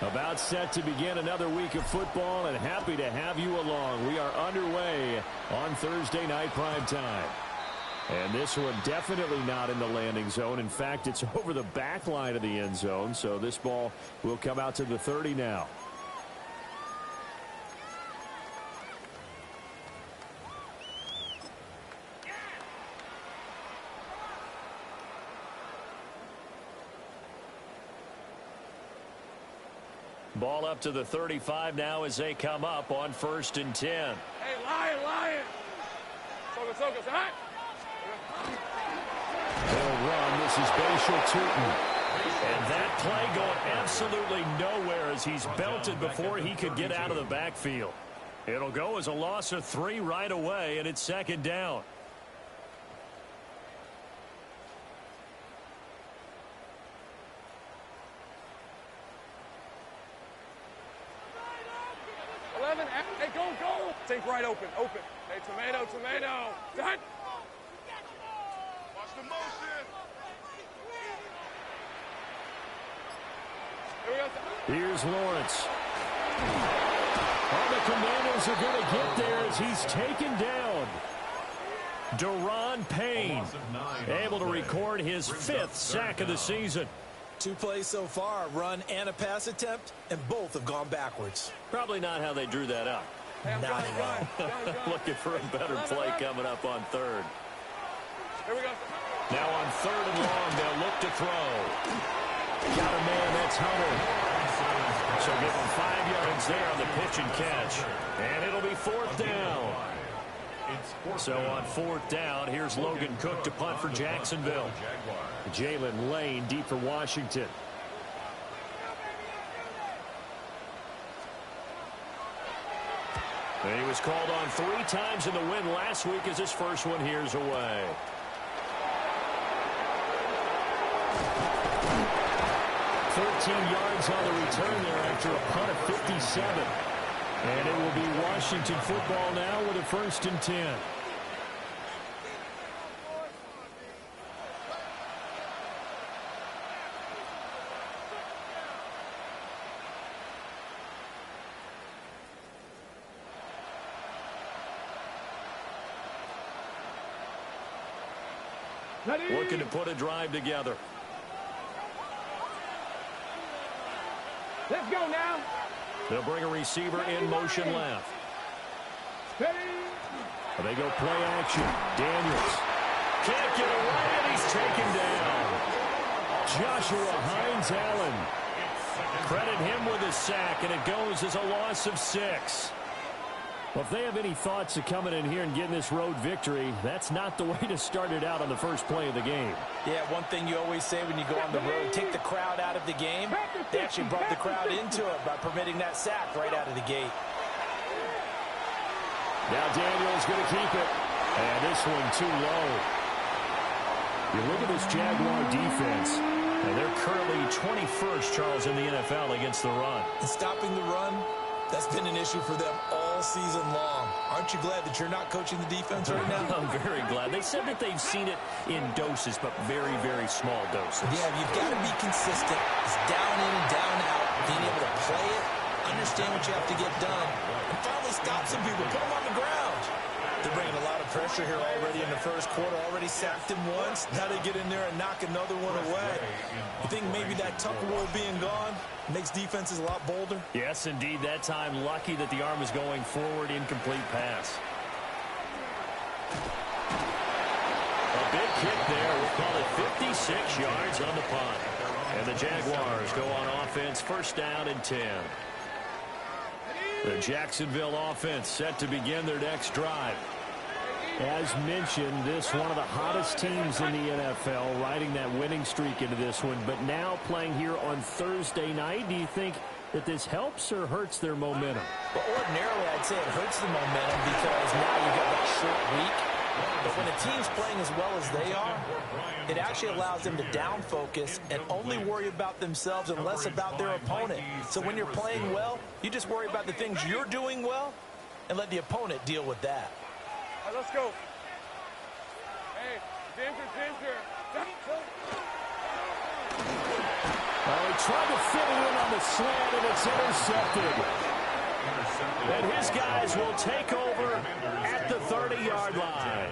About set to begin another week of football, and happy to have you along. We are underway on Thursday night primetime. And this one definitely not in the landing zone. In fact, it's over the back line of the end zone, so this ball will come out to the 30 now. Ball up to the 35 now as they come up on 1st and 10. Hey, Lion! Focus, all right? They'll run. This is Bashal Tootin. And that play going absolutely nowhere as he's belted before he could get out of the backfield. It'll go as a loss of 3 right away, and it's 2nd down. Hey, go! Think right open. Hey, tomato. Done. Watch the motion. Here we go. Here's Lawrence. The Commandos are going to get there as he's taken down. Deron Payne able to record his 5th sack of the season. 2 plays so far, a run and a pass attempt, and both have gone backwards. Probably not how they drew that up. Not at all. Looking for a better play coming up on 3rd. Here we go. Now on 3rd and long, they'll look to throw. Got a man, that's Hunter. So give him 5 yards there on the pitch and catch. And it'll be 4th down. So on 4th down, here's Logan Cook to punt for Jacksonville. Jalen Lane deep for Washington. And he was called on 3 times in the win last week as his first one here's away. Yards on the return there after a punt of 57. And it will be Washington football now with a 1st and 10. Looking to put a drive together. Let's go now. They'll bring a receiver in motion left. They go play action. Daniels can't get away, and he's taken down. Joshua Hines-Allen. Credit him with a sack, and it goes as a loss of 6. Well, if they have any thoughts of coming in here and getting this road victory, that's not the way to start it out on the first play of the game. Yeah, one thing you always say when you go on the road, take the crowd out of the game. They actually brought the crowd into it by permitting that sack right out of the gate. Now Daniels going to keep it. And this one too low. You look at this Jaguar defense, and they're currently 21st, Charles, in the NFL against the run. And stopping the run, that's been an issue for them all season long. Aren't you glad that you're not coaching the defense right now? I'm very glad. They said that they've seen it in doses, but very, very small doses. Yeah, you've got to be consistent. It's down in and down out. Being able to play it, understand what you have to get done, and finally stop some people, put them on the ground. They're bringing a lot of pressure here already in the first quarter. Already sacked him once. Now they get in there and knock another one away. You think maybe that Tucker Rule being gone makes defenses a lot bolder? Yes, indeed. That time, lucky that the arm is going forward. Incomplete pass. A big kick there. We'll call it 56 yards on the punt. And the Jaguars go on offense, 1st down and 10. The Jacksonville offense set to begin their next drive. As mentioned, this one of the hottest teams in the NFL, riding that winning streak into this one, but now playing here on Thursday night. Do you think that this helps or hurts their momentum? Well, ordinarily, I'd say it hurts the momentum because now you've got that short week. But when a team's playing as well as they are, it actually allows them to down focus and only worry about themselves and less about their opponent. So when you're playing well, you just worry about the things you're doing well and let the opponent deal with that. All right, let's go. Hey, Ginger. tried to fit it in on the slant, and it's intercepted. And his guys will take over at the 30-yard line.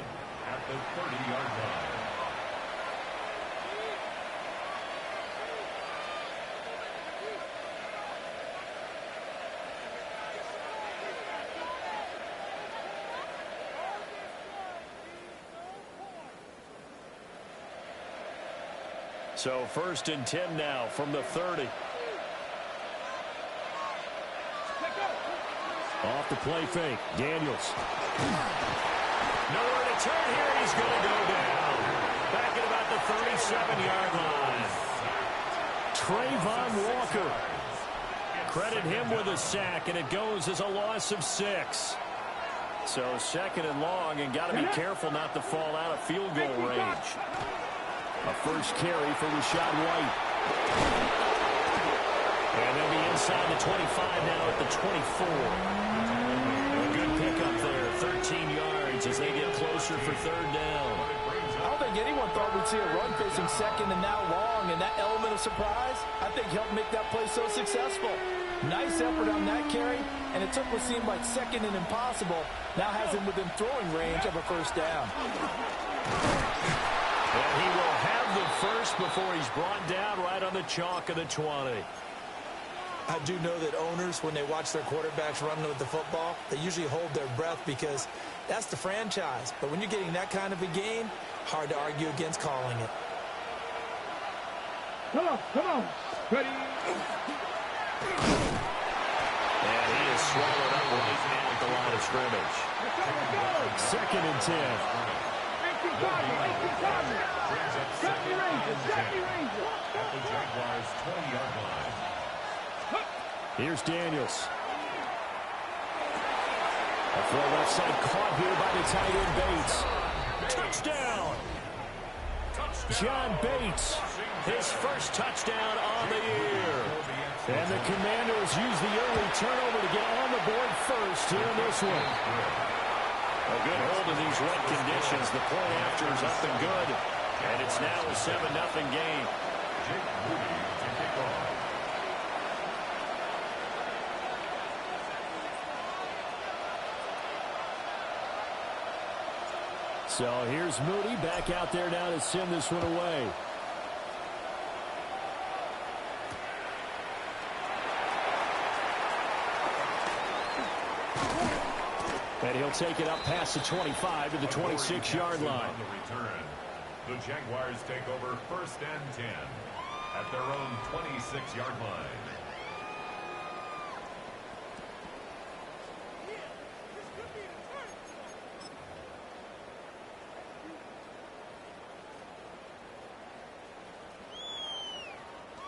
At the 30-yard line. So 1st and 10 now from the 30. Off the play fake. Daniels. Nowhere to turn here. He's going to go down. Back at about the 37-yard line. Trayvon Walker. Credit him with a sack, and it goes as a loss of 6. So 2nd and long, and got to be careful not to fall out of field goal range. A first carry for Rashad White. And they'll be inside the 25 now at the 24. A good pickup there, 13 yards as they get closer for 3rd down. I don't think anyone thought we'd see a run facing 2nd and now long, and that element of surprise, I think, helped make that play so successful. Nice effort on that carry, and it took what seemed like 2nd and impossible, now has him within throwing range of a 1st down. And he will have the first before he's brought down right on the chalk of the 20. I do know that owners, when they watch their quarterbacks running with the football, they usually hold their breath because that's the franchise. But when you're getting that kind of a game, hard to argue against calling it. Come on. Ready? And he is swallowed up right now at the line of scrimmage. 2nd and 10. Brings up 2nd and 10 at the Jaguars' 20-yard line. Here's Daniels. A throw left side caught here by the tight end Bates. Touchdown! John Bates, his first touchdown on the year. And the Commanders use the early turnover to get on the board first here in this one. A good hold in these wet conditions. The point after is up and good. And it's now a 7-0 game. Jake Moody to kick off. So here's Moody back out there now to send this one away. And he'll take it up past the 25 to the 26-yard line. On the return, the Jaguars take over 1st and 10 at their own 26-yard line.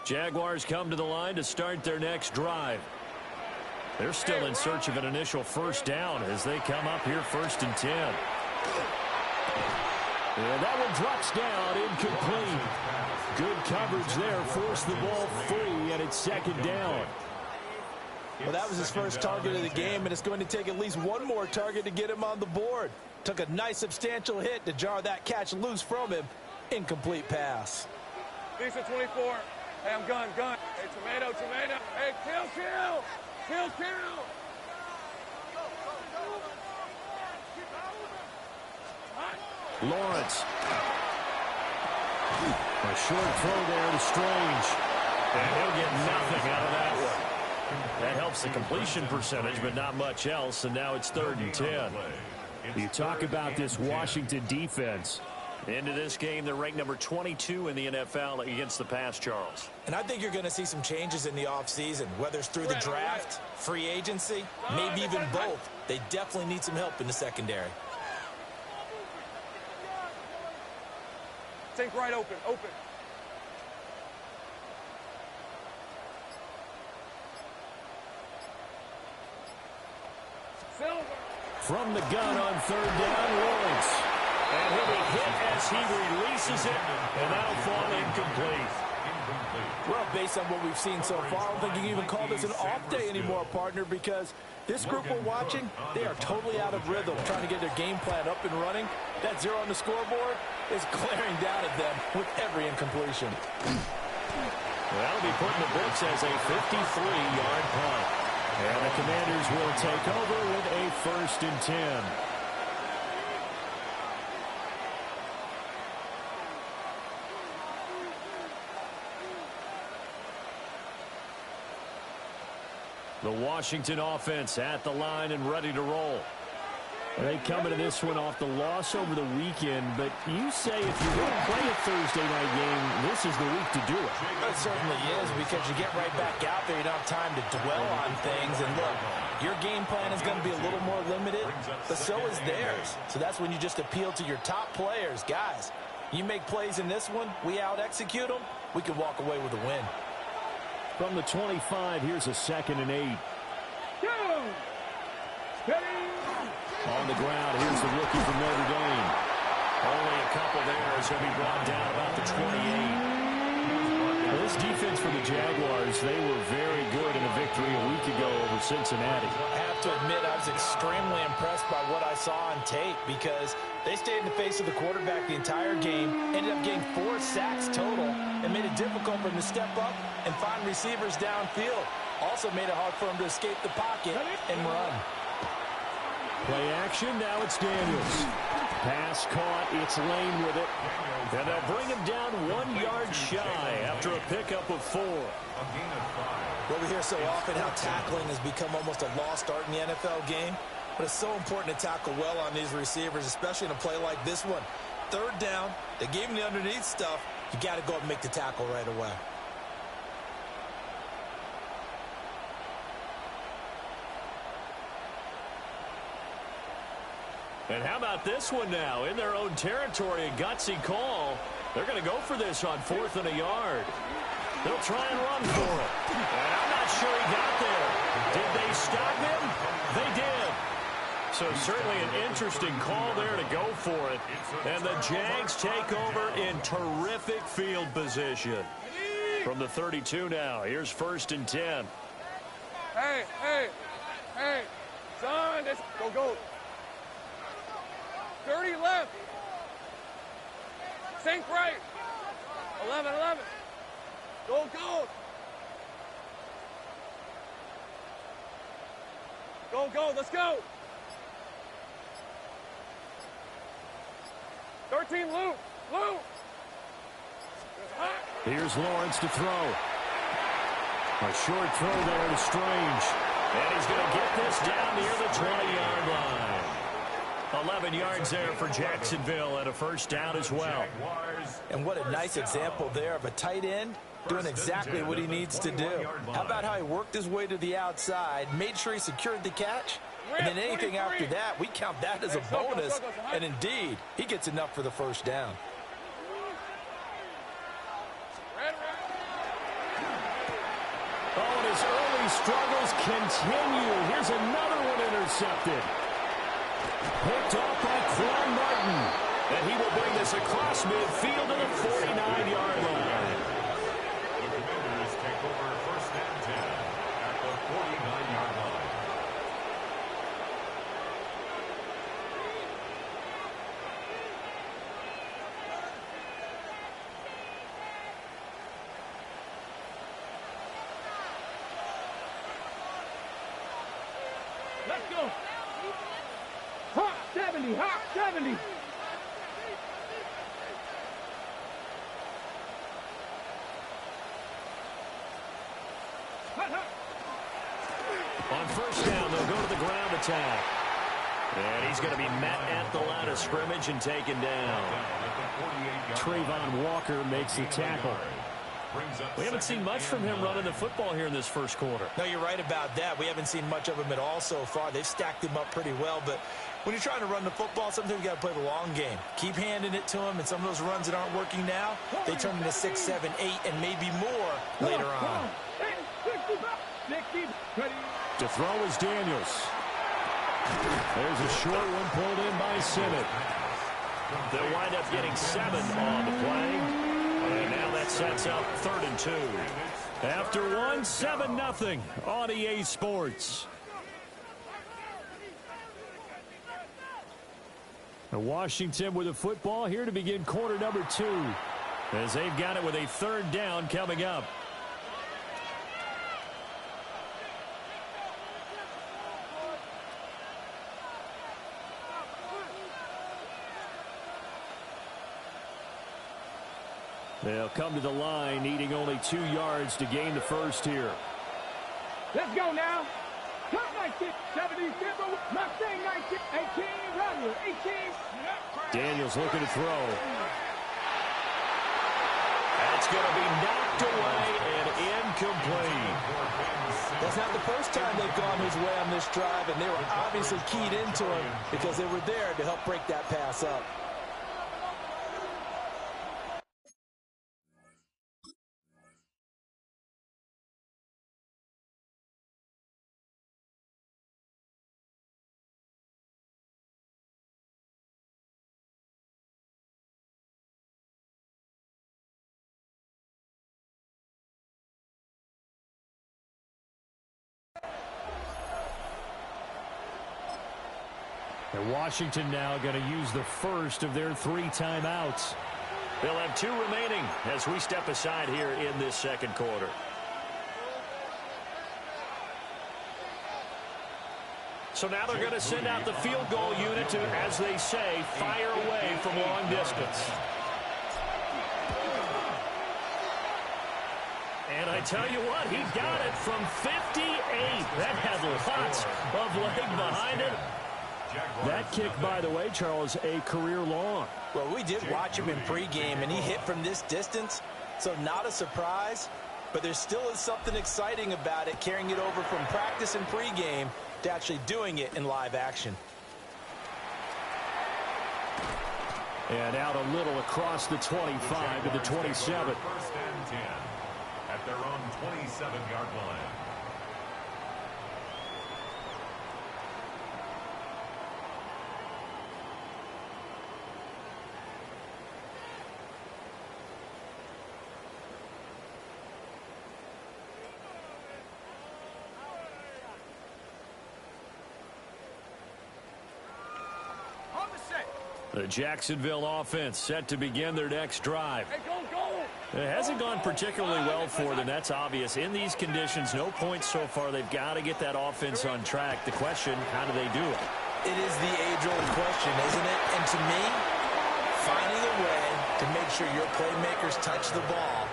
Jaguars come to the line to start their next drive. They're still in search of an initial 1st down as they come up here 1st and 10. And that one drops down, incomplete. Good coverage there, forced the ball free, and it's 2nd down. Well, that was his first target of the game, and it's going to take at least one more target to get him on the board. Took a nice substantial hit to jar that catch loose from him. Incomplete pass. Decent 24. Hey, I'm gun. Hey, tomato. Hey, kill. Lawrence. A short throw there to Strange. And he'll get nothing out of that one. That helps the completion percentage, but not much else, and now it's 3rd and 10. You talk about this Washington defense. Into this game, they're ranked number 22 in the NFL against the pass, Charles. And I think you're going to see some changes in the offseason, whether it's through the draft, free agency, maybe even both. They definitely need some help in the secondary. Think right open. Silver. From the gun on 3rd down, Lawrence. And he'll be hit as he releases it, and that'll fall incomplete. Well, based on what we've seen so far, I don't think you can even call this an off day anymore, partner, because this group we're watching, they are totally out of rhythm, trying to get their game plan up and running. That 0 on the scoreboard is glaring down at them with every incompletion. That'll be put in the books as a 53-yard punt. And the Commanders will take over with a 1st and 10. The Washington offense at the line and ready to roll. They come into this one off the loss over the weekend, but you say if you're going to play a Thursday night game, this is the week to do it. It certainly is, because you get right back out there. You don't have time to dwell on things. And look, your game plan is going to be a little more limited, but so is theirs. So that's when you just appeal to your top players. Guys, you make plays in this one, we out-execute them, we can walk away with a win. From the 25, here's a 2nd and 8. Go! Steady! On the ground, here's the rookie from Notre Dame. Only a couple there as he'll be brought down about the 28. Well, this defense for the Jaguars, they were very good in a victory a week ago over Cincinnati. I have to admit, I was extremely impressed by what I saw on tape, because they stayed in the face of the quarterback the entire game, ended up getting 4 sacks total, and made it difficult for him to step up and find receivers downfield. Also made it hard for him to escape the pocket and run. Play action, now it's Daniels. Pass caught, it's Lane with it. And they'll bring him down 1 yard shy after a pickup of 4. Well, we hear so often how tackling has become almost a lost art in the NFL game. But it's so important to tackle well on these receivers, especially in a play like this one. 3rd down, they gave him the underneath stuff. You got to go up and make the tackle right away. And how about this one now? In their own territory, a gutsy call. They're going to go for this on 4th and a yard. They'll try and run for it. And I'm not sure he got there. Did they stop him? They did. So certainly an interesting call there to go for it. And the Jags take over in terrific field position. From the 32 now, here's 1st and 10. Hey, hey, hey, son, go. 30 left. Sink right. 11. Go. Go, let's go. 13, Lou. Here's Lawrence to throw. A short throw there to Strange. And he's going to get this down near the 20-yard line. 11 yards there for Jacksonville and a 1st down as well. And what a nice example there of a tight end doing exactly what he needs to do. How about how he worked his way to the outside, made sure he secured the catch, and then anything after that, we count that as a bonus. And indeed, he gets enough for the 1st down. Oh, and his early struggles continue. Here's another one intercepted. Picked off by Quan Martin. And he will bring this across midfield to the 49-yard line. The Commanders take over 1st and 10 at the 49-yard line. Let's go. Hot 70. On 1st down, they'll go to the ground attack. And he's going to be met at the line of scrimmage and taken down. Trayvon Walker makes the tackle. We haven't seen much from him running the football here in this 1st quarter. No, you're right about that. We haven't seen much of him at all so far. They've stacked him up pretty well, but when you're trying to run the football, sometimes you got to play the long game. Keep handing it to him, and some of those runs that aren't working now, they turn into 6, 7, 8, and maybe more later on. To throw is Daniels. There's a short one pulled in by Simmons. They'll wind up getting 7 on the play. And now that sets up 3rd and 2. After 1, 7-0 on EA Sports. Washington with the football here to begin quarter number 2. as they've got it with a third down coming up. They'll come to the line, needing only 2 yards to gain the first here. Let's go now. Top 19, 70, Mustang 19, 18, Rattler, 18. Daniels looking to throw. That's going to be knocked away and incomplete. That's not the first time they've gone his way on this drive, and they were obviously keyed into him because they were there to help break that pass up. And Washington now going to use the first of their 3 timeouts. They'll have 2 remaining as we step aside here in this second quarter. So now they're going to send out the field goal unit to, as they say, fire away from long distance. And I tell you what, he got it from 58. That had lots of leg behind it. That kick, by the way, Charles, a career long. Well, we did watch him in pregame, and he hit from this distance, so not a surprise. But there still is something exciting about it, carrying it over from practice and pregame to actually doing it in live action. And out a little across the 25 to the 27. First and 10 at their own 27-yard line. The Jacksonville offense set to begin their next drive. Hey, go. It hasn't gone particularly well for them. That's obvious. In these conditions, no points so far. They've got to get that offense on track. The question, how do they do it? It is the age-old question, isn't it? And to me, finding a way to make sure your playmakers touch the ball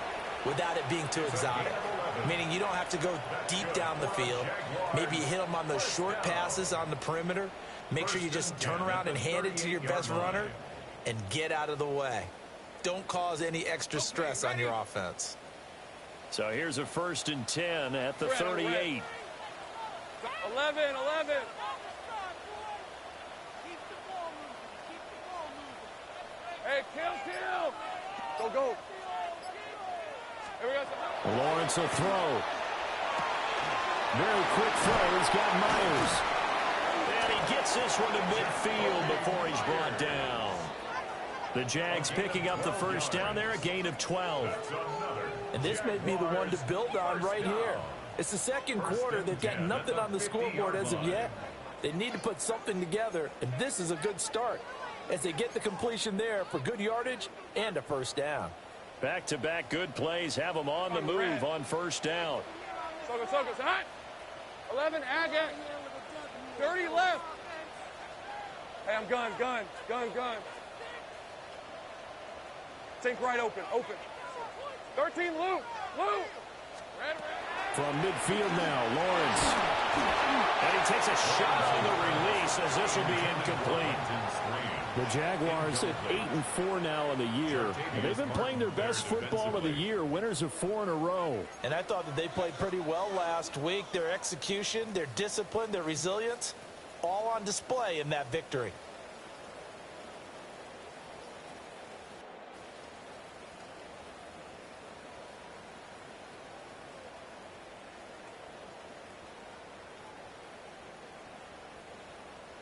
without it being too exotic. Meaning you don't have to go deep down the field. Maybe you hit them on those short passes on the perimeter. Make sure you just turn around and hand it to your best runner and get out of the way. Don't cause any extra stress on your offense. So here's a 1st and 10 at the 38. 11. Hey, kill. Go. Here we go. Lawrence will throw. Very quick throw. He's got Myers. And he gets this one to midfield before he's brought down. The Jags picking up the first down there, a gain of 12. And this may be the one to build on right here. It's the second quarter. They've got nothing on the scoreboard as of yet. They need to put something together, and this is a good start as they get the completion there for good yardage and a first down. Back-to-back good plays have them on the move on first down. Focus. Hot. 11, Agate. 30 left. Hey, I'm gun. Think right open. 13, Luke. From midfield now, Lawrence. And he takes a shot on the release as this will be incomplete. The Jaguars at 8-4 now in the year. And they've been playing their best football of the year, winners of 4 in a row. And I thought that they played pretty well last week. Their execution, their discipline, their resilience, all on display in that victory.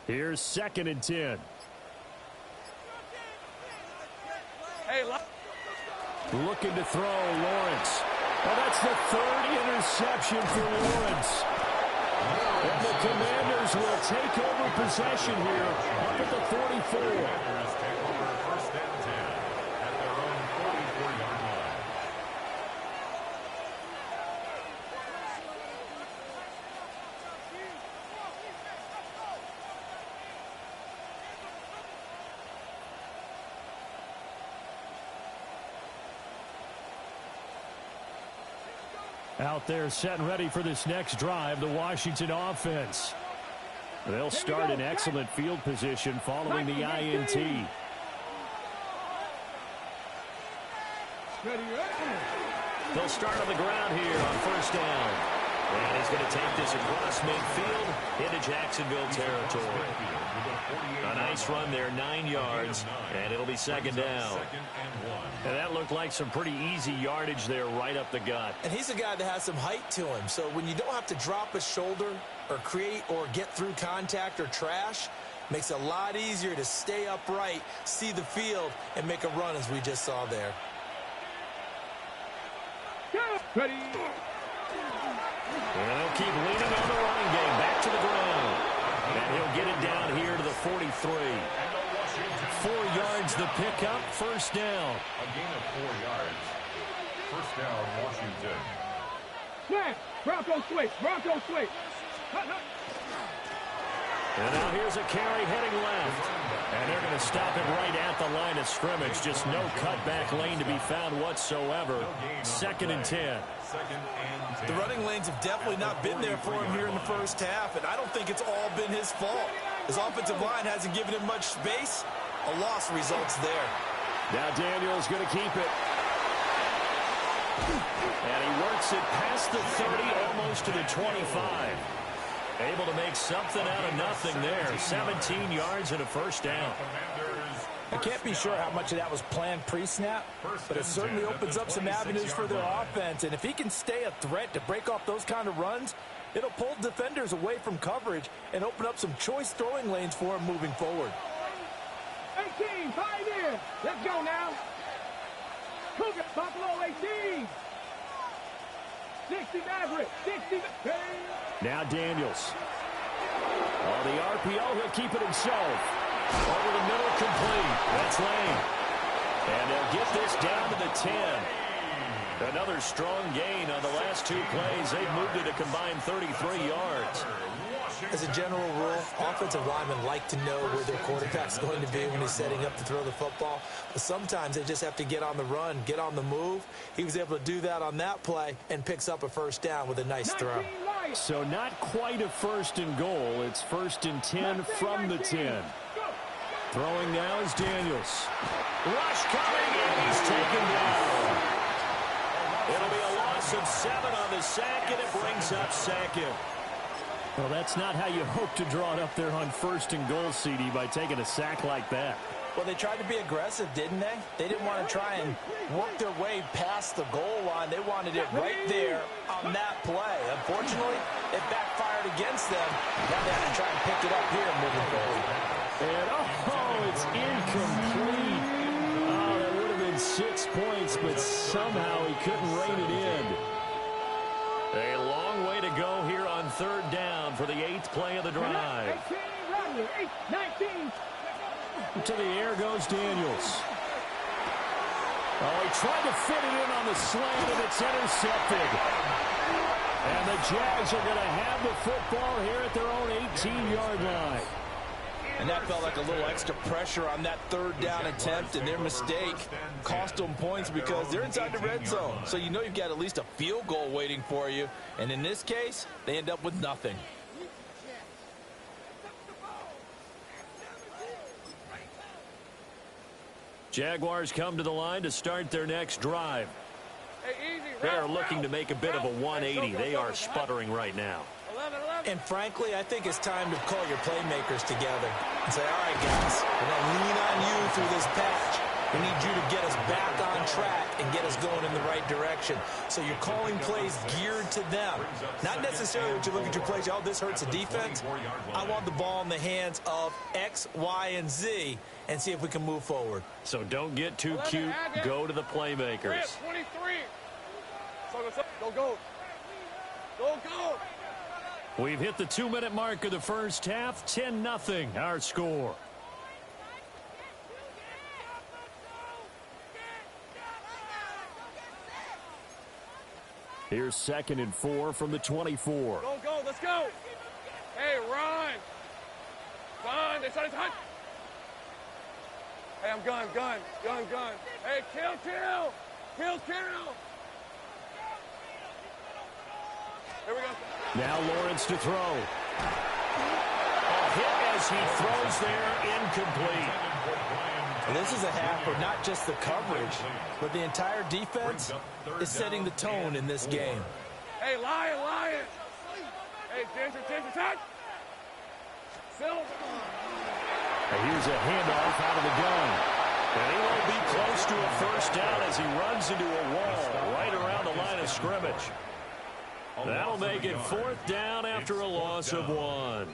Here's 2nd and 10. Hey, looking to throw, Lawrence. Well, that's the 3rd interception for Lawrence. And the Commanders will take over possession here up at the 44. Take over 1st and 10 at their own 44-yard Out there set and ready for this next drive, the Washington offense. They'll start in excellent field position following the INT. They'll start on the ground here on first down. And he's going to take this across midfield into Jacksonville territory. A nice run there, 9 yards, and it'll be second down. And that looked like some pretty easy yardage there right up the gut. And he's a guy that has some height to him, so when you don't have to drop a shoulder or create or get through contact or trash, makes it a lot easier to stay upright, see the field, and make a run as we just saw there. Ready. And they'll keep leaning on the running game. Back to the ground. And he'll get it down here to the 43. 4 yards the pickup. First down. A gain of 4 yards. First down, Washington. Snap. Bronco switch. Bronco switch. And now here's a carry heading left. And they're going to stop it right at the line of scrimmage. Just no cutback lane to be found whatsoever. Second and 10. The running lanes have definitely not been there for him here in the first half, and I don't think it's all been his fault. His offensive line hasn't given him much space. A loss results there. Now Daniel's going to keep it. And he works it past the 30, almost to the 25. Able to make something out of nothing there. 17 yards and a first down. I can't be sure how much of that was planned pre-snap, but it certainly opens up some avenues for their offense. And if he can stay a threat to break off those kind of runs, it'll pull defenders away from coverage and open up some choice throwing lanes for him moving forward. 18, pioneer. Let's go now. Cougar, Buffalo 18. 60 Maverick, 60. Now Daniels. Oh, the RPO, he'll keep it himself. Over the middle, complete. That's Lane. And they'll get this down to the 10. Another strong gain on the last 2 plays. They've moved it a combined 33 yards. As a general rule, offensive linemen like to know where their quarterback's going to be when he's setting up to throw the football. But sometimes they just have to get on the run, get on the move. He was able to do that on that play and picks up a first down with a nice throw. So not quite a first and goal. It's first and 10 from the 10. Throwing now is Daniels. Rush coming in. He's taken down. It'll be a loss of 7 on the sack, and it brings up second. Well, that's not how you hope to draw it up there on first and goal, CD, by taking a sack like that. Well, they tried to be aggressive, didn't they? They didn't want to try and work their way past the goal line. They wanted it right there on that play. Unfortunately, it backfired against them. Now they have to try and pick it up here moving forward. And, oh, it's incomplete. Oh, that would have been 6 points, but somehow he couldn't rein it in. A long way to go here on third down for the 8th play of the drive. 19. To the air goes Daniels. Oh, he tried to fit it in on the slant, and it's intercepted. And the Jags are going to have the football here at their own 18-yard line. And that felt like a little extra pressure on that third down attempt, and their mistake cost them points because they're inside the red zone. So you know you've got at least a field goal waiting for you. And in this case, they end up with nothing. Jaguars come to the line to start their next drive. They're looking to make a bit of a 180. They are sputtering right now. And frankly, I think it's time to call your playmakers together and say, all right, guys, we're going to lean on you through this patch. We need you to get us back on track and get us going in the right direction. So you're calling plays geared to them. Not necessarily that you look at your plays, oh, this hurts the defense. I want the ball in the hands of X, Y, and Z and see if we can move forward. So don't get too cute. Go to the playmakers. 23. Go, go. Go, go. We've hit the 2-minute mark of the first half. 10-0 our score. Here's 2nd and 4 from the 24. Go, go, let's go. Hey, run. Gun, they started to hunt. Hey, I'm gun. Hey, kill. Here we go. Now Lawrence to throw. A hit as he throws there, incomplete. Well, this is a half where not just the coverage, but the entire defense is setting the tone in this game. Hey, Lion. Hey, attention, touch. Silver. And here's a handoff out of the gun. And he won't be close to a first down as he runs into a wall right around the line of scrimmage. That'll make it 4th down after a loss of 1.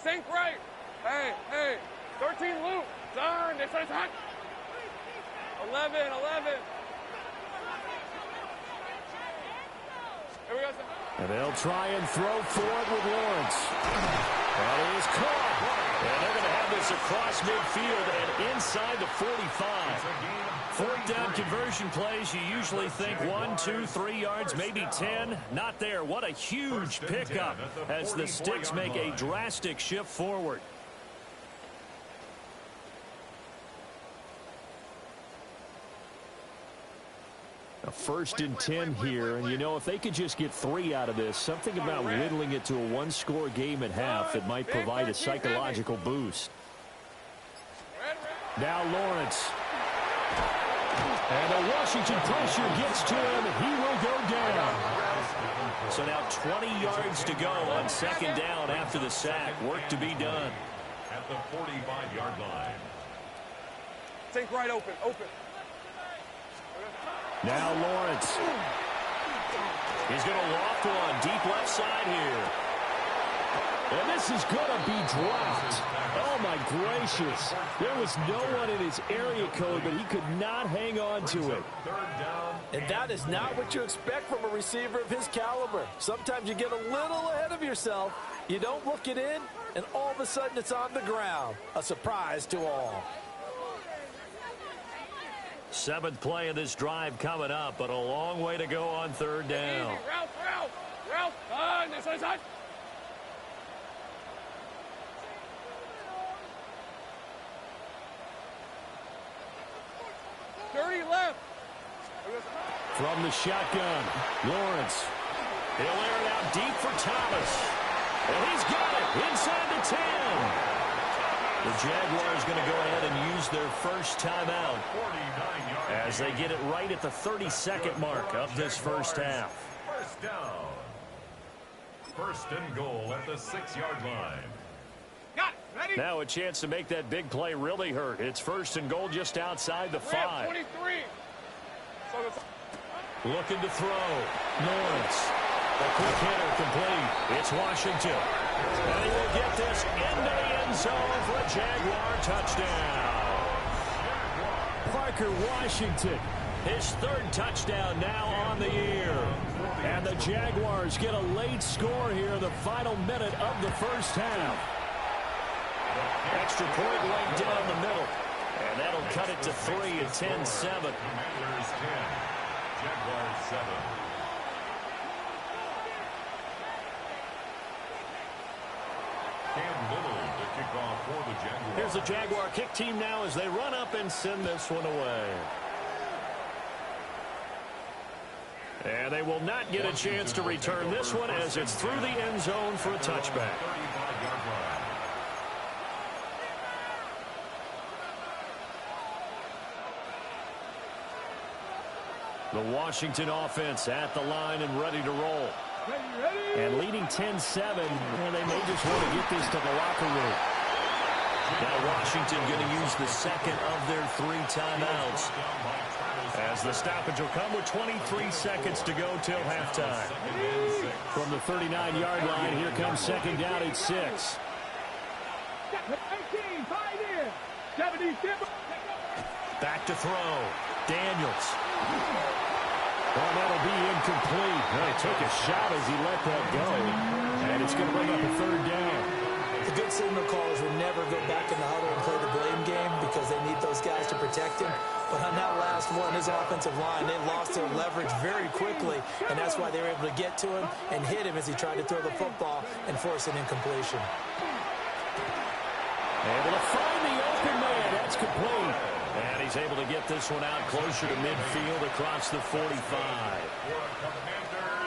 Sink right. Hey. 13 loop. Turn. This is hot. 11. Here we go, sir. And they'll try and throw forward with Lawrence. And he is caught. And they're going to have this across midfield and inside the 45. 4th down conversion plays, you usually think 1, 2, 3 yards, maybe 10. Not there. What a huge pickup as the Sticks make a drastic shift forward. A 1st and 10 here, and you know, if they could just get 3 out of this, something about whittling it to a 1-score game at half that might provide a psychological boost. Now Lawrence. And the Washington pressure gets to him, and he will go down. So now 20 yards to go on 2nd down after the sack. Work to be done. At the 45-yard line. Sink right open. Now Lawrence. He's going to loft one deep left side here. And this is going to be dropped. Oh, my gracious. There was no one in his area code, but he could not hang on to it. And that is not what you expect from a receiver of his caliber. Sometimes you get a little ahead of yourself. You don't look it in, and all of a sudden it's on the ground. A surprise to all. 7th play of this drive coming up, but a long way to go on 3rd down. Ralph. This is hot. 30 left. From the shotgun, Lawrence. He'll air it out deep for Thomas. And he's got it inside the 10. The Jaguars going to go ahead and use their first timeout as they get it right at the 32nd mark of this first half. First down. 1st and goal at the 6-yard line. Got it. Ready? Now a chance to make that big play really hurt. It's 1st and goal just outside the 5. 23. Looking to throw. Lawrence. A quick hitter complete. It's Washington. And he will get this into the end zone for a Jaguar touchdown. Parker Washington, his 3rd touchdown now on the year. And the Jaguars get a late score here in the final minute of the first half. Extra point laid down the middle. And that'll cut it to 3 at 10-7. Commanders 10, Jaguars 7. Cam Little to kick off for the Jaguars. Here's the Jaguar kick team now as they run up and send this one away. And they will not get a chance to return this one as it's through the end zone for a touchback. 35-yard line. The Washington offense at the line and ready to roll. Ready. And leading 10-7, and they may just want to get this to the locker room. Now Washington going to use the 2nd of their 3 timeouts, as the stoppage will come with 23 seconds to go till halftime. From the 39-yard line, here comes 2nd down at 6. 18, 5 in. 70, Back to throw. Daniels. Well, that'll be incomplete. Well, he took a shot as he let that go. And it's going to bring up a 3rd down. The good signal callers will never go back in the huddle and play the blame game because they need those guys to protect him. But on that last one, his offensive line, they lost their leverage very quickly, and that's why they were able to get to him and hit him as he tried to throw the football and force an incompletion. Able to find the open man. That's complete. And he's able to get this one out closer to midfield across the 45.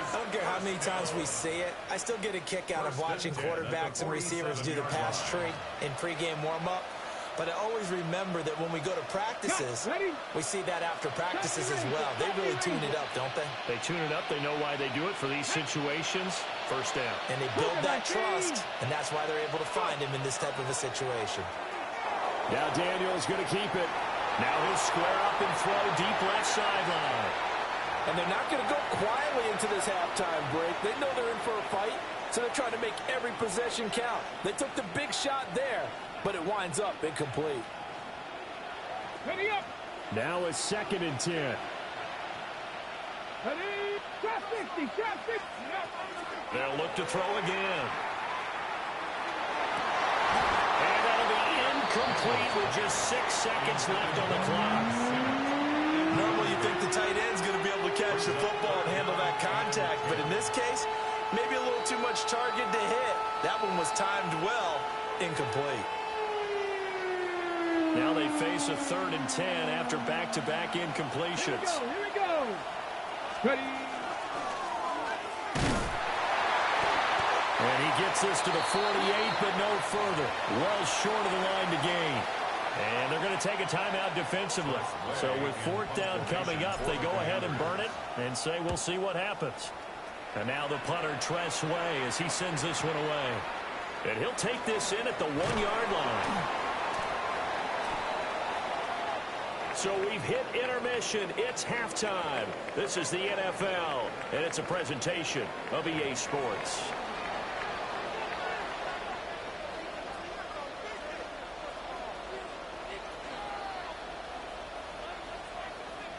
I don't care how many times we see it. I still get a kick out of watching quarterbacks and receivers do the pass tree in pregame warm-up. But I always remember that when we go to practices, we see that after practices as well. They really tune it up, don't they? They tune it up. They know why they do it for these situations. First down. And they build that trust, and that's why they're able to find him in this type of a situation. Now Daniel's going to keep it. Now he'll square up and throw deep left sideline. And they're not going to go quietly into this halftime break. They know they're in for a fight, so they're trying to make every possession count. They took the big shot there, but it winds up incomplete. Now a 2nd and 10. They'll look to throw again. And that'll be incomplete with just 6 seconds left on the clock. Normally you think the tight end's going to be able to catch the football and handle that contact, but in this case, maybe a little too much target to hit. That one was timed well, incomplete. Now they face a 3rd and 10 after back-to-back incompletions. Here we go. Ready. And he gets this to the 48, but no further. Well short of the line to gain. And they're going to take a timeout defensively. So with 4th down coming up, they go ahead and burn it and say we'll see what happens. And now the punter, Tress Way, as he sends this one away. And he'll take this in at the 1-yard line. So we've hit intermission. It's halftime. This is the NFL, and it's a presentation of EA Sports.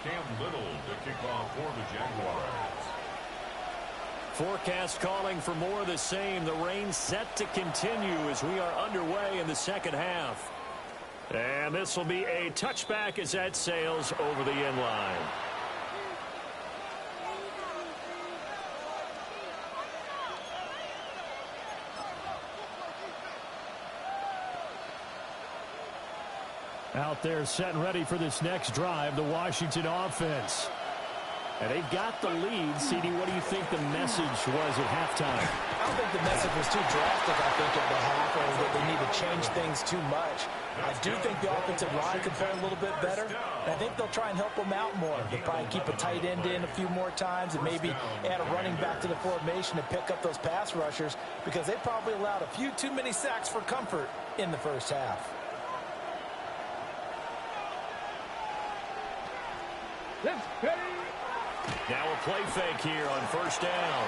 Cam Little to kick off for the Jaguars. Forecast calling for more of the same. The rain set to continue as we are underway in the second half. And this will be a touchback as that sails over the end line. Out there set and ready for this next drive, the Washington offense. And they've got the lead. CD, what do you think the message was at halftime? I don't think the message was too drastic, I think, at the half, or that they need to change things too much. I do think the offensive line could play a little bit better, and I think they'll try and help them out more. They'll probably keep a tight end in a few more times and maybe add a running back to the formation to pick up those pass rushers, because they probably allowed a few too many sacks for comfort in the first half. Now a play fake here on 1st down.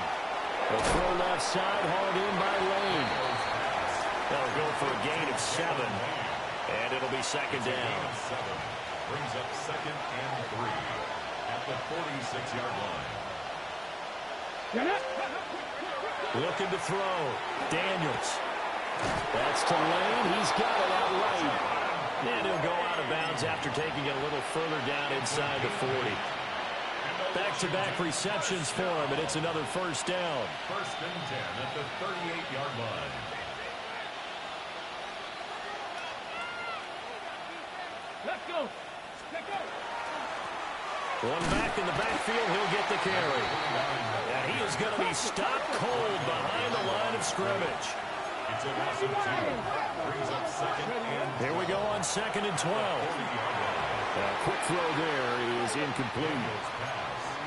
The throw left side, hauled in by Lane. They'll go for a gain of 7, and it'll be 2nd down. Brings up 2nd and 3 at the 46-yard line. Looking to throw. Daniels. That's to Lane. He's got it out right. And he'll go out of bounds after taking it a little further down inside the 40. Back-to-back receptions for him, and it's another 1st down. 1st and 10 at the 38-yard line. Let's go. Let's go. One back in the backfield, he'll get the carry. And he is going to be stopped cold behind the line of scrimmage. It's a loss of 2. Brings up 2nd and 12. Here we go on 2nd and 12. A quick throw there is incomplete.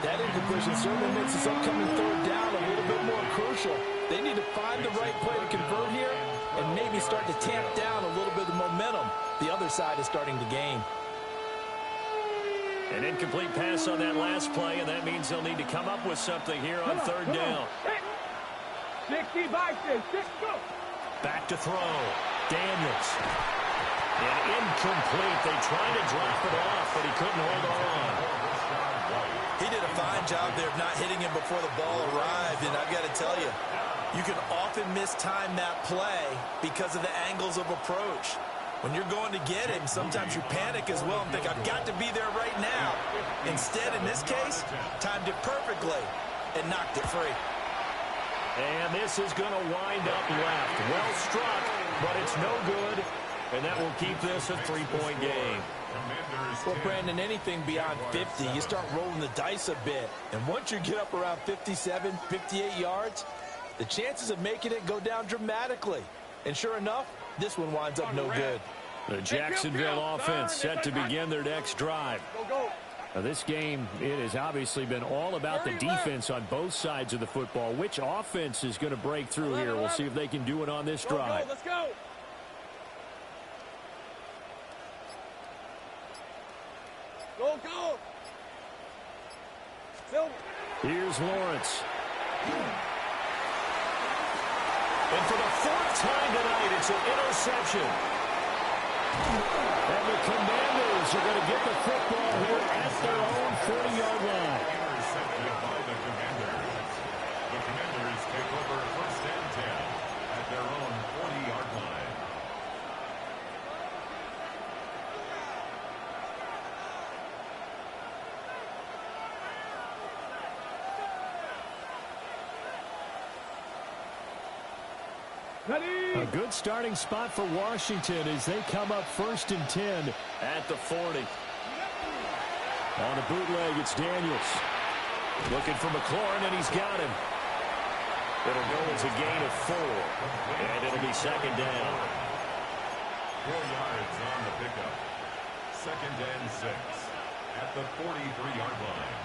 That incompletion certainly makes this upcoming 3rd down a little bit more crucial. They need to find the right play to convert here and maybe start to tamp down a little bit of momentum. The other side is starting to gain. An incomplete pass on that last play, and that means they'll need to come up with something here on 3rd down. 60 by 6. Go. Back to throw. Daniels. And incomplete. They tried to drop it off, but he couldn't hold on. He did a fine job there of not hitting him before the ball arrived, and I've got to tell you, you can often mistime that play because of the angles of approach. When you're going to get him, sometimes you panic as well and think, I've got to be there right now. Instead, in this case, timed it perfectly and knocked it free. And this is going to wind up left. Well struck, but it's no good. And that will keep this a 3-point game. Well, Brandon, anything beyond 50, you start rolling the dice a bit. And once you get up around 57, 58 yards, the chances of making it go down dramatically. And sure enough, this one winds up no good. The Jacksonville offense set to begin their next drive. Now, this game, it has obviously been all about the defense on both sides of the football. Which offense is going to break through here? We'll see if they can do it on this drive. Let's go. Go, go. Here's Lawrence. And for the 4th time tonight, it's an interception. And the Commanders are going to get the football here at their own 40-yard line. Intercepted by the Commanders. The Commanders take over 1st and 10 at their own 40-yard line. A good starting spot for Washington as they come up 1st and 10 at the 40. On the bootleg, it's Daniels. Looking for McLaurin, and he's got him. It'll go as a gain of 4, and it'll be 2nd down. 4 yards on the pickup. 2nd and 6 at the 43-yard line.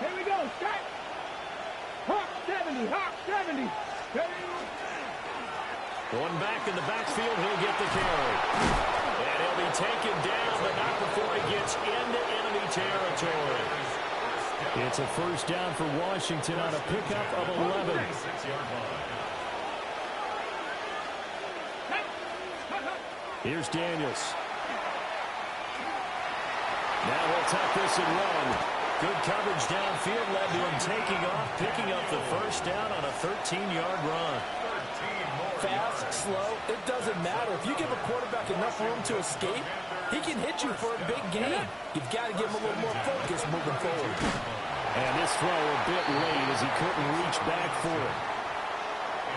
Here we go, strike. Hawk 70, Hawk 70. One back in the backfield, he'll get the carry. And he'll be taken down, but not before he gets into enemy territory. It's a 1st down for Washington on a pickup of 11. Here's Daniels. Now he'll tuck this and run. Good coverage downfield led to him taking off, picking up the 1st down on a 13-yard run. Fast, slow, it doesn't matter. If you give a quarterback enough room to escape, he can hit you for a big gain. You've got to give him a little more focus moving forward. And this throw a bit late as he couldn't reach back for it.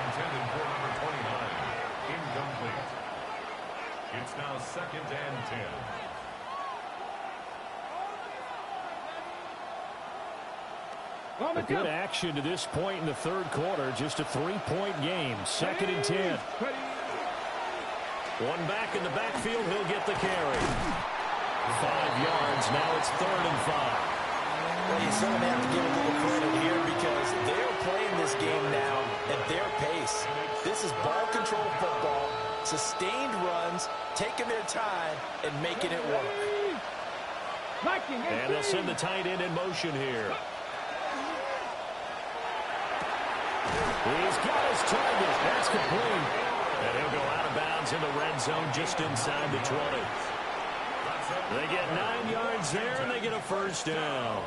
Intended for number 29. Incomplete. It's now 2nd and 10. A good action to this point in the 3rd quarter. Just a 3-point game. 2nd and 10. One back in the backfield. He'll get the carry. 5 yards. Now it's 3rd and 5. Well, you certainly have to give a little credit here because they're playing this game now at their pace. This is ball control football, sustained runs, taking their time, and making it work. And they'll send the tight end in motion here. He's got his target. That's complete. And he'll go out of bounds in the red zone just inside the 20. They get 9 yards there, and they get a 1st down.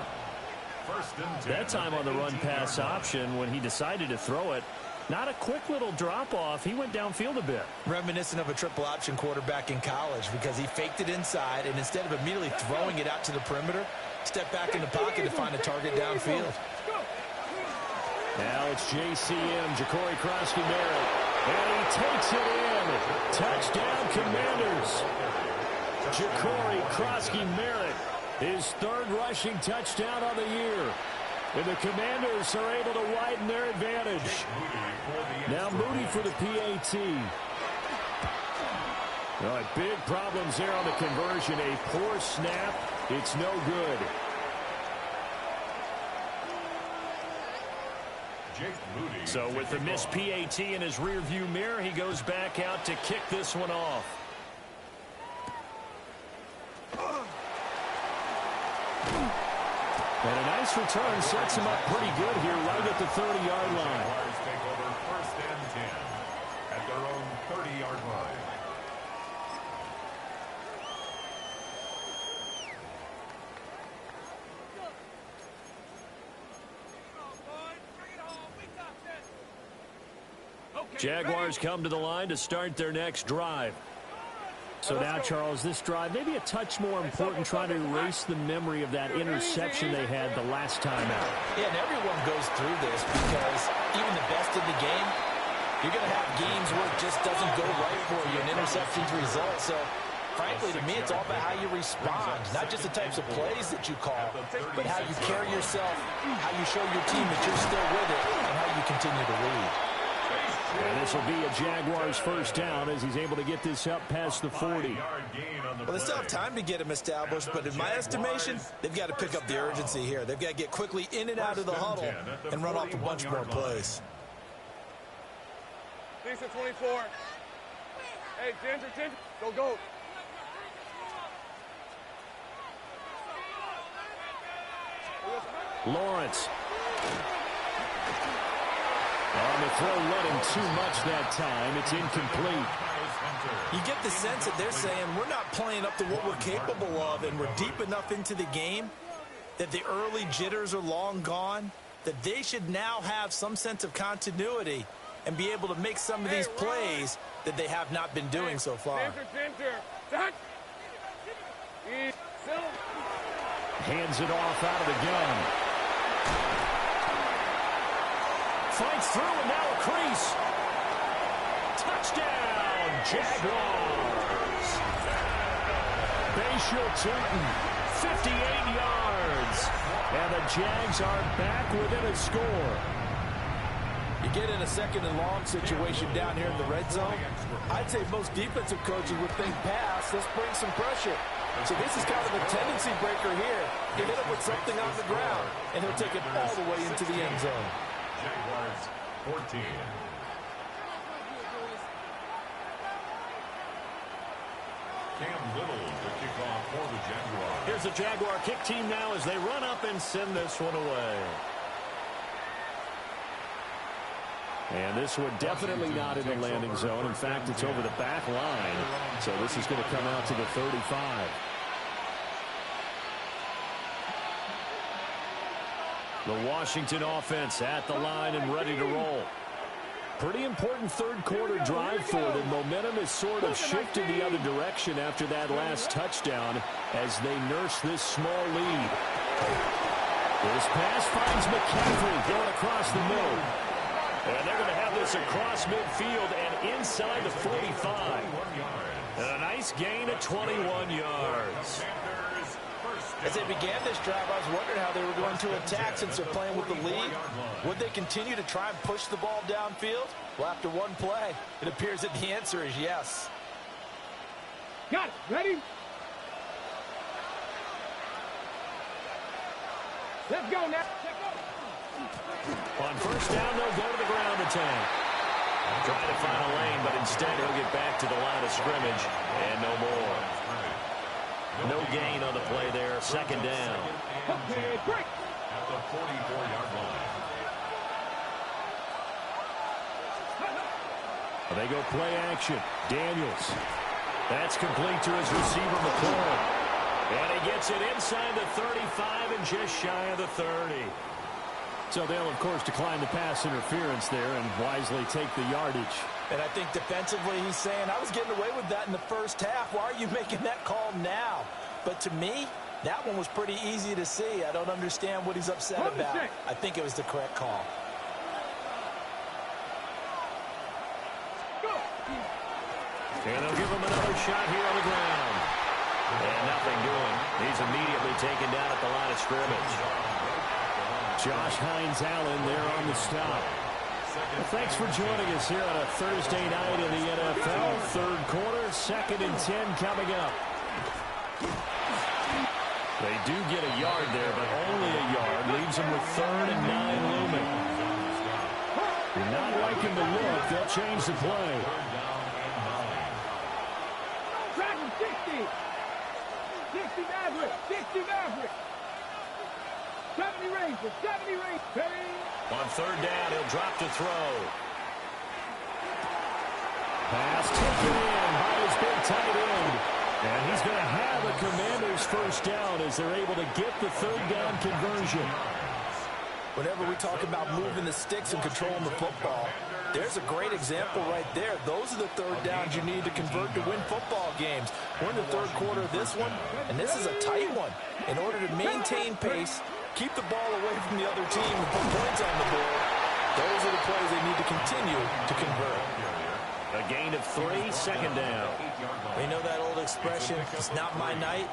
That time on the run-pass option when he decided to throw it. Not a quick little drop-off. He went downfield a bit. Reminiscent of a triple option quarterback in college because he faked it inside, and instead of immediately throwing it out to the perimeter, stepped back in the pocket to find a target downfield. Now it's JCM, Ja'Cory Krosky-Merritt, and he takes it in. Touchdown, Commanders. Ja'Cory Krosky-Merritt, his 3rd rushing touchdown of the year. And the Commanders are able to widen their advantage. Now Moody for the PAT. All right, big problems there on the conversion. A poor snap. It's no good. So with the missed PAT in his rearview mirror, he goes back out to kick this one off. And a nice return sets him up pretty good here right at the 30-yard line. Jaguars take over 1st and 10 at their own 30-yard line. Jaguars come to the line to start their next drive. So now, Charles, this drive maybe a touch more important, trying to erase the memory of that interception they had the last time out. Yeah, and everyone goes through this because even the best in the game, you're going to have games where it just doesn't go right for you, and interceptions result. So, frankly, to me, it's all about how you respond, not just the types of plays that you call, but how you carry yourself, how you show your team that you're still with it, and how you continue to lead. And this will be a Jaguars first down as he's able to get this up past the 40. Well, they still have time to get him established, but in my estimation, they've got to pick up the urgency here. They've got to get quickly in and out of the huddle and run off a bunch more plays. Decent 24. Hey, Ginger, go. Lawrence. On the throw, running too much that time. It's incomplete. You get the sense that they're saying we're not playing up to what we're capable of, and we're deep enough into the game that the early jitters are long gone, that they should now have some sense of continuity and be able to make some of these plays that they have not been doing so far. Hands it off out of the gun. Fights through and now a crease. Touchdown, Jaguars. Bashal Turton, 58 yards. And the Jags are back within a score. You get in a second and long situation down here in the red zone, I'd say most defensive coaches would think pass, let's bring some pressure. So this is kind of a tendency breaker here. You hit him with something on the ground, and he'll take it all the way into the end zone. Jaguars 14. Cam Little to kick off for the Jaguars. Here's the Jaguar kick team now as they run up and send this one away. And this one definitely not in the landing zone. In fact, it's over the back line. So this is going to come out to the 35. The Washington offense at the line and ready to roll. Pretty important third quarter drive for them. Momentum has sort of shifted the other direction after that last touchdown as they nurse this small lead. This pass finds McCaffrey going across the middle. And they're going to have this across midfield and inside the 45. And a nice gain of 21 yards. As they began this drive, I was wondering how they were going to attack since they're playing with the lead. Would they continue to try and push the ball downfield? Well, after one play, it appears that the answer is yes. Got it. Ready? Let's go now. On first down, they'll go to the ground attack. Trying to find a lane, but instead he'll get back to the line of scrimmage. And no more. No gain on the play there. Second down. Okay, break. At the 44-yard line. They go play action. Daniels. That's complete to his receiver, McClure. And he gets it inside the 35 and just shy of the 30. So they'll, of course, decline the pass interference there and wisely take the yardage. And I think defensively he's saying, I was getting away with that in the first half. Why are you making that call now? But to me, that one was pretty easy to see. I don't understand what he's upset about. I think it was the correct call. And they'll give him another shot here on the ground. And nothing doing. He's immediately taken down at the line of scrimmage. Josh Hines-Allen there on the stop. Well, thanks for joining us here on a Thursday night in the NFL. Third quarter, 2nd and 10 coming up. They do get a yard there, but only a yard. Leaves them with 3rd and 9 looming. You're not liking the look. They'll change the play. Tracking 60. 60 Maverick. 60 Maverick. 70 Rangers. 70 Rangers. On third down, he'll drop to throw. Pass taken in by his big tight end. And he's going to have a Commander's first down as they're able to get the third down conversion. Whenever we talk about moving the sticks and controlling the football, There's a great example right there. Those are the third downs you need to convert to win football games. We're in the third quarter of this one, and this is a tight one. In order to maintain pace, keep the ball away from the other team, and put points on the board, those are the plays they need to continue to convert. A gain of 3, second down. You know that old expression, it's not my night?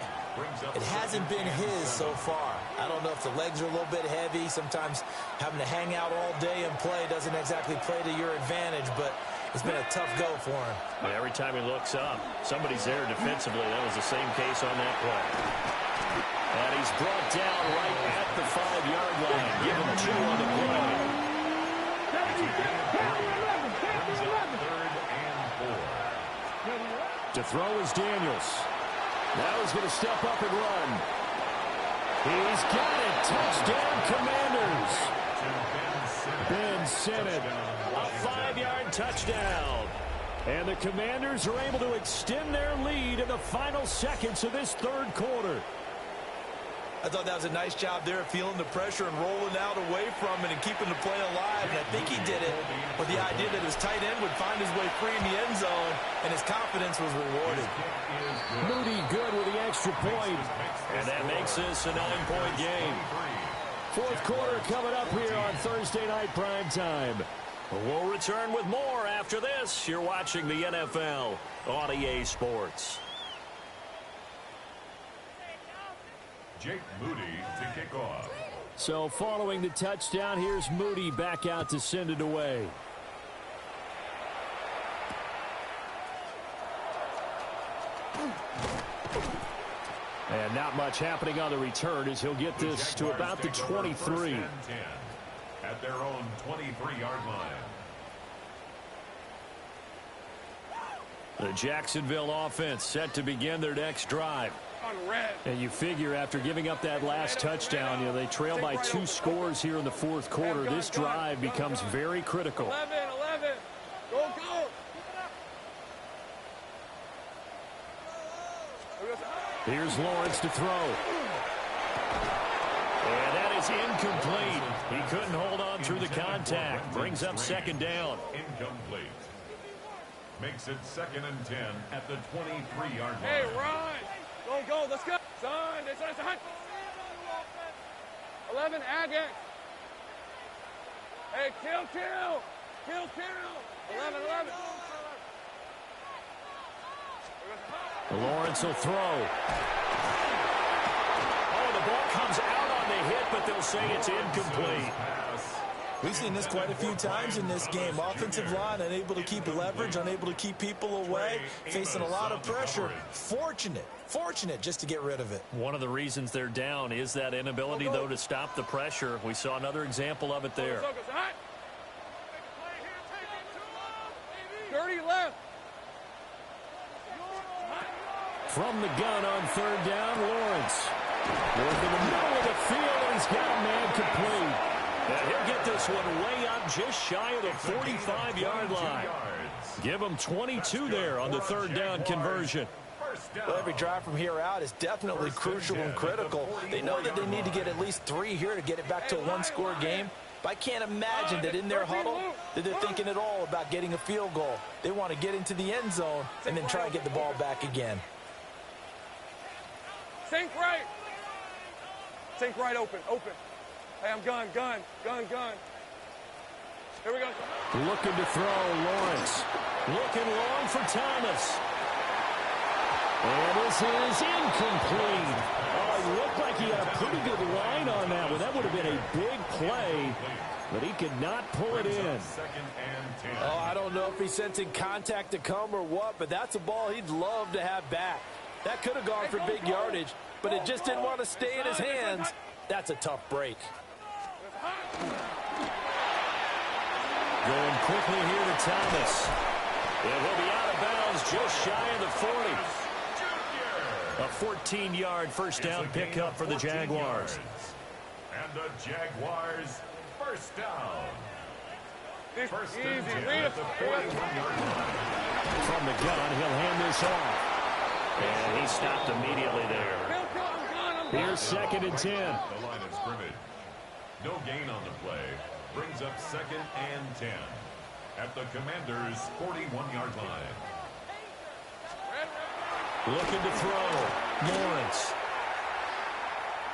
It hasn't been his so far. I don't know if the legs are a little bit heavy. Sometimes having to hang out all day and play doesn't exactly play to your advantage, but it's been a tough go for him. And every time he looks up, somebody's there defensively. That was the same case on that play. And he's brought down right at the 5-yard line. Give him 2 on the play. To throw is Daniels. Now he's going to step up and run. He's got it. Touchdown, Commanders. Ben Sinnott, a 5-yard touchdown. And the Commanders are able to extend their lead in the final seconds of this third quarter. I thought that was a nice job there of feeling the pressure and rolling out away from it and keeping the play alive. And I think he did it with the idea that his tight end would find his way free in the end zone, and his confidence was rewarded. Moody good with the extra point. And that makes this a 9-point game. Fourth quarter coming up here on Thursday Night Prime Time. We'll return with more after this. You're watching the NFL on EA Sports. Jake Moody to kick off. So following the touchdown, here's Moody back out to send it away. And not much happening on the return as he'll get this to about the 23. At their own 23-yard line. The Jacksonville offense set to begin their next drive. And you figure after giving up that last touchdown, they trail by 2 scores here in the fourth quarter. This drive becomes very critical. 11. Go. Here's Lawrence to throw. And that is incomplete. He couldn't hold on through the contact. Brings up second down. Incomplete. Makes it 2nd and 10 at the 23-yard line. Hey, Ryan. Go. Let's go. Son. 11, Agate. Hey, kill. 11. Lawrence will throw. Oh, the ball comes out on the hit, but they'll say it's incomplete. We've seen this quite a few times in this game. Offensive line unable to keep leverage, unable to keep people away, facing a lot of pressure. Fortunate just to get rid of it. One of the reasons they're down is that inability, though, to stop the pressure. We saw another example of it there. Dirty left. From the gun on third down, Lawrence. Work in the middle of the field, and he's got a man complete. And he'll get this one way up just shy of the 45-yard line. Give him 22 there on the third down conversion. Well, every drive from here out is definitely crucial and critical. They know that they need to get at least 3 here to get it back to a 1-score game. But I can't imagine that in their huddle that they're thinking at all about getting a field goal. They want to get into the end zone and then try and get the ball back again. Sink right open. Hey, I'm gun. Here we go. Looking to throw, Lawrence. Looking long for Thomas. And this is incomplete. Oh, it looked like he had a pretty good line on that one. That would have been a big play, but he could not pull it in. Oh, I don't know if he's sensing contact to come or what, but that's a ball he'd love to have back. That could have gone for big yardage, but it just didn't want to stay in his hands. That's a tough break. Going quickly here to Thomas. It will be out of bounds just shy of the 40. A 14-yard first down pickup for the Jaguars. And the Jaguars first down. First and 10 Easy. at the 41-yard line. From the gun, he'll hand this off. And he stopped immediately there. Here's 2nd and 10. The line of scrimmage. No gain on the play. Brings up 2nd and 10. at the Commanders' 41-yard line. Looking to throw. Lawrence.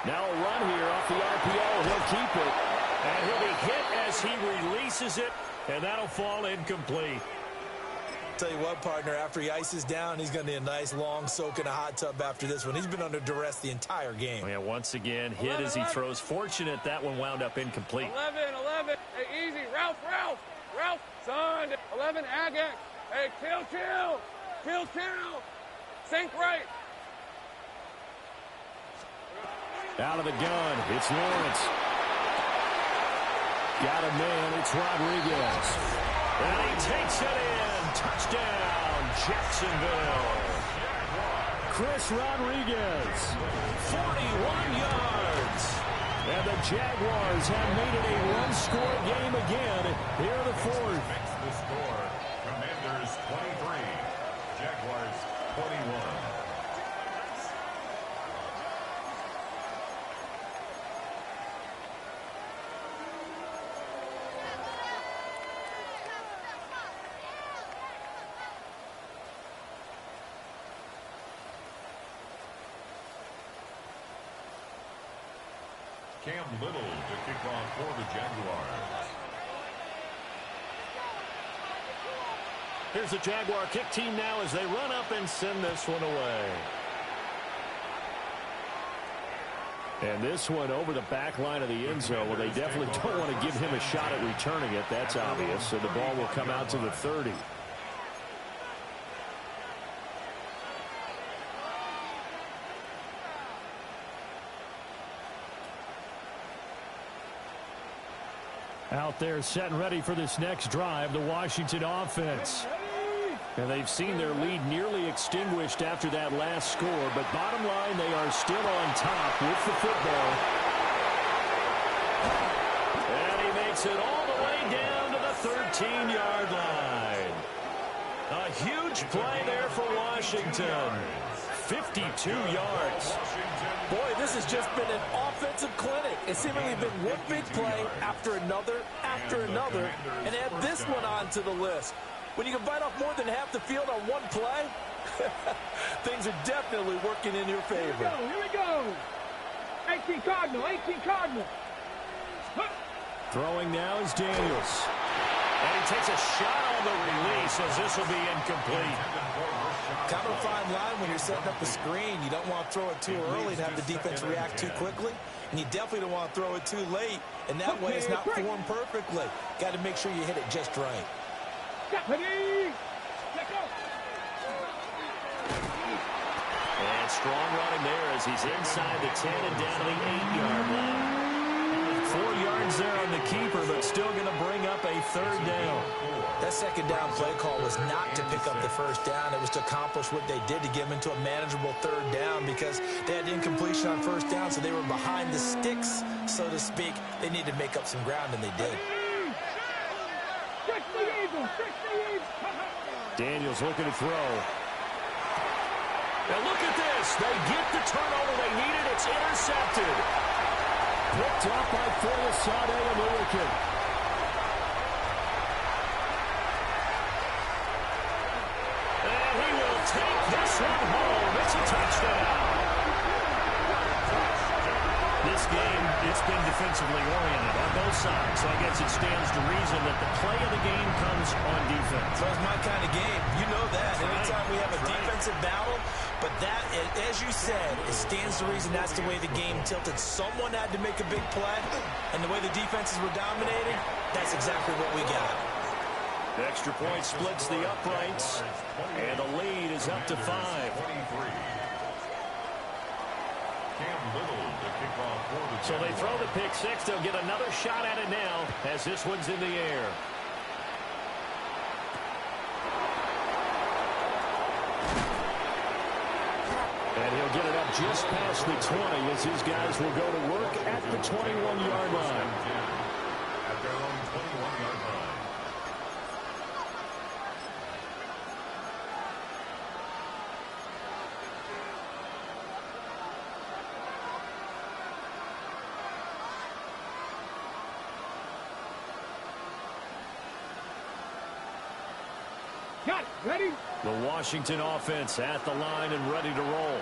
Now a run here off the RPO. He'll keep it. And he'll be hit as he releases it. And that'll fall incomplete. Tell you what, partner, after he ices down, he's going to need a nice long soak in a hot tub after this one. He's been under duress the entire game. Oh, yeah, once again, hit 11, as he 11. Throws. Fortunate that one wound up incomplete. 11. Hey, easy. Ralph, son. 11, Agak. Hey, chill. Sink right. Out of the gun, it's Lawrence. Got a man, it's Rodriguez. And he takes it in. Touchdown, Jacksonville. Chris Rodriguez, 41 yards. And the Jaguars have made it a one-score game again here in the fourth. The score, Commanders 23, Jaguars 21. Cam Little to kick off for the Jaguars. Here's the Jaguar kick team now as they run up and send this one away. And this one over the back line of the end zone. Well, they definitely don't want to give him a shot at returning it. That's obvious. So the ball will come out to the 30. Out there set and ready for this next drive, the Washington offense. And they've seen their lead nearly extinguished after that last score. But bottom line, they are still on top with the football. And he makes it all the way down to the 13-yard line. A huge play there for Washington. 52 yards. Boy, this has just been an offensive clinic. It's seemingly been one big play after another, and add this one onto the list. When you can bite off more than half the field on one play, things are definitely working in your favor. Here we go. 18 Cardinal. Throwing now is Daniels. And he takes a shot on the release as this will be incomplete. Kind of a fine line when you're setting up a screen. You don't want to throw it too early and have the defense react too quickly. And you definitely don't want to throw it too late. And that way it's not formed perfectly. Got to make sure you hit it just right. And strong running there as he's inside the 10 and down to the 8-yard line. 4 yards there on the keeper, but still going to bring up a third down. That second down play call was not to pick up the first down. It was to accomplish what they did to get them into a manageable third down because they had incompletion on first down, so they were behind the sticks, so to speak. They needed to make up some ground, and they did. Daniels looking to throw. Now look at this. They get the turnover they needed. It's intercepted. Picked up by Foyesade and Lurikin. And he will take this one home. It's a touchdown. This game, it's been defensively oriented on both sides. So I guess it stands to reason that the play of the game comes on defense. So it's my kind of game. You know that. Anytime we have a defensive battle, but that, as you said, it stands to reason that's the way the game tilted. Someone had to make a big play, and the way the defenses were dominating, that's exactly what we got. The extra point splits the uprights, and the lead is up to 5. So they throw the pick six. They'll get another shot at it now as this one's in the air. And he'll get it up just past the 20 as his guys will go to work at the 21-yard line. At their own 21-yard line. Got it. Ready? The Washington offense at the line and ready to roll.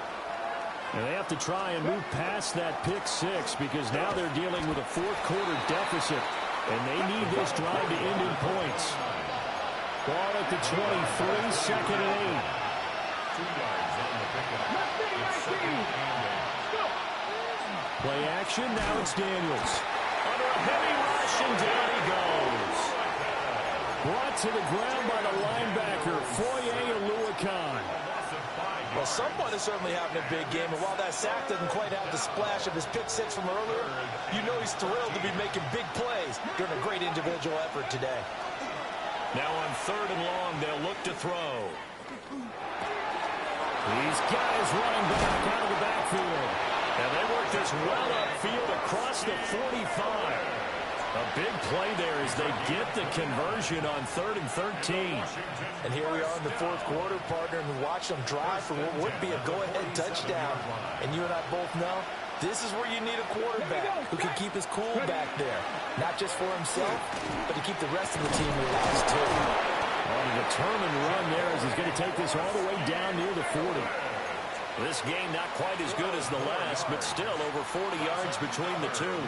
And they have to try and move past that pick six because now they're dealing with a fourth-quarter deficit, and they need this drive to end in points. Ball at the 23, second and 8. 2 yards on the pickup. It's second and 8. Play action, now it's Daniels. Under a heavy rush, and down he goes. Brought to the ground by the linebacker, Foye Oluokun. Well, someone is certainly having a big game, and while that sack doesn't quite have the splash of his pick six from earlier, you know he's thrilled to be making big plays during a great individual effort today. Now on 3rd and long, they'll look to throw. He's got his running back out of the backfield. And they work this well upfield across the 45. A big play there as they get the conversion on 3rd and 13. And here we are in the fourth quarter, partner, and watch them drive for what would be a go-ahead touchdown. And you and I both know this is where you need a quarterback who can keep his cool back there. Not just for himself, but to keep the rest of the team relaxed, too. On a determined run there as he's going to take this all the way down near the 40. This game not quite as good as the last, but still over 40 yards between the two.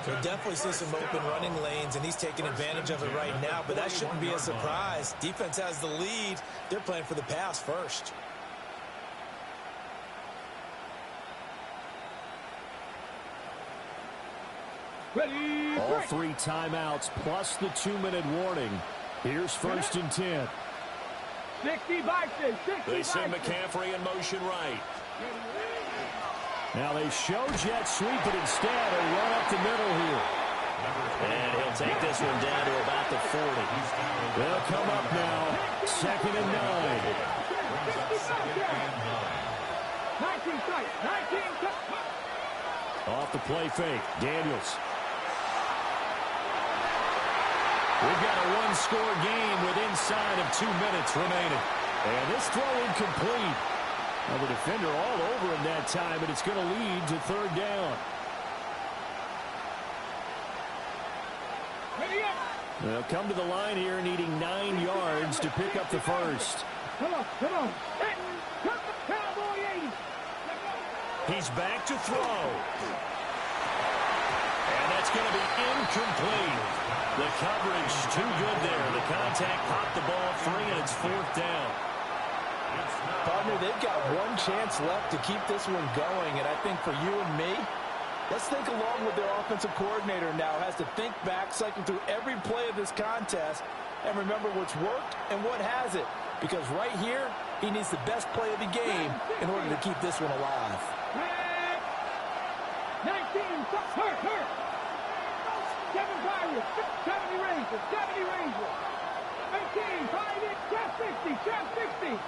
We'll definitely see some open running lanes, and he's taking advantage of it right now, but that shouldn't be a surprise. Defense has the lead. They're playing for the pass first. Ready? All 3 timeouts plus the 2-minute warning. Here's 1st and 10. 60 boxes. 60 They send McCaffrey in motion right. Now they show jet sweep, but instead a run up the middle here. And he'll take this one down to about the 40. They'll come up now. 2nd and 9. 19 sight. 19 sight. Off the play fake. Daniels. We've got a one-score game with inside of 2 minutes remaining. And this throw incomplete. Now the defender all over him that time, and it's going to lead to 3rd down. They'll come to the line here needing 9 yards to pick up the first. Come on. Cowboy 80. He's back to throw. And that's going to be incomplete. The coverage too good there. The contact popped the ball free, and it's 4th down. Partner, they've got one chance left to keep this one going, and I think for you and me, let's think along with their offensive coordinator now. Has to think back, cycle through every play of this contest, and remember what's worked and what hasn't. Because right here, he needs the best play of the game in order to keep this one alive. 19, hurt. 7 Pirates, 70 Rangers, 18, 5 it, trap 60.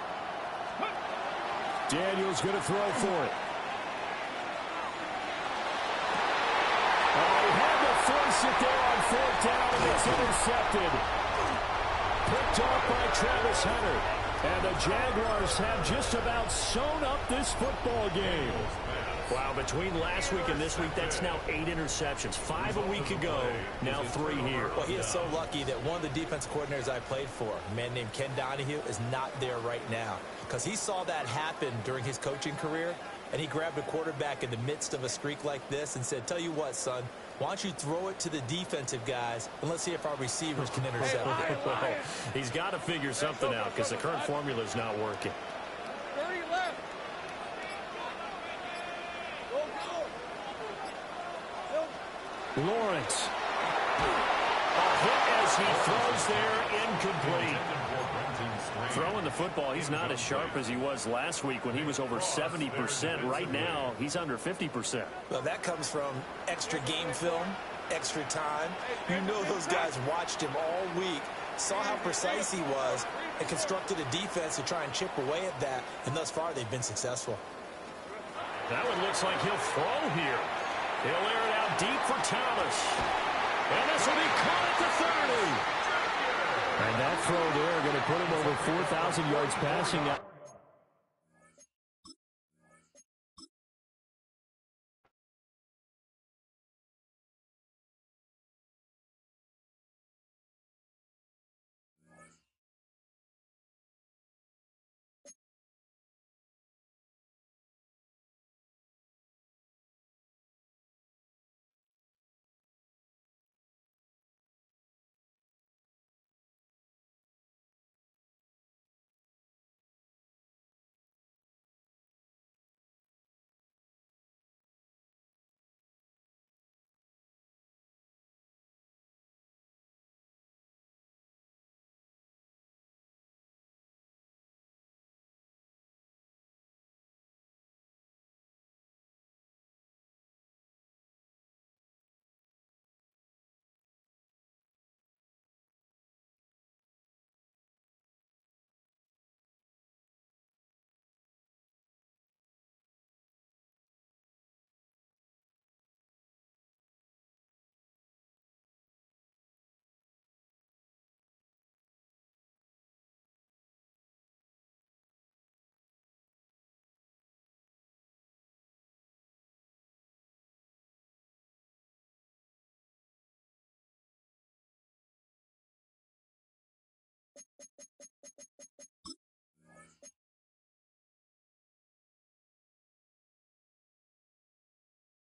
Daniels going to throw for it. He had to force it there on 4th down, and it's intercepted. Picked off by Travis Hunter. And the Jaguars have just about sewn up this football game. Wow, between last week and this week, that's now 8 interceptions. 5 a week ago, now 3 here. Well, he is so lucky that one of the defense coordinators I played for, a man named Ken Donahue, is not there right now. Because he saw that happen during his coaching career, and he grabbed a quarterback in the midst of a streak like this and said, tell you what, son, why don't you throw it to the defensive guys, and let's see if our receivers can intercept it. He's got to figure something out because the current formula is not working. 30 left. Lawrence. A hit as he throws there, incomplete. Throwing the football, he's not as sharp as he was last week when he was over 70%. Right now, he's under 50%. Well, that comes from extra game film, extra time. You know those guys watched him all week, saw how precise he was, and constructed a defense to try and chip away at that, and thus far they've been successful. That one looks like he'll throw here. He'll air it out deep for Thomas. And this will be caught at the 30. And that throw there going to put him over 4,000 yards passing.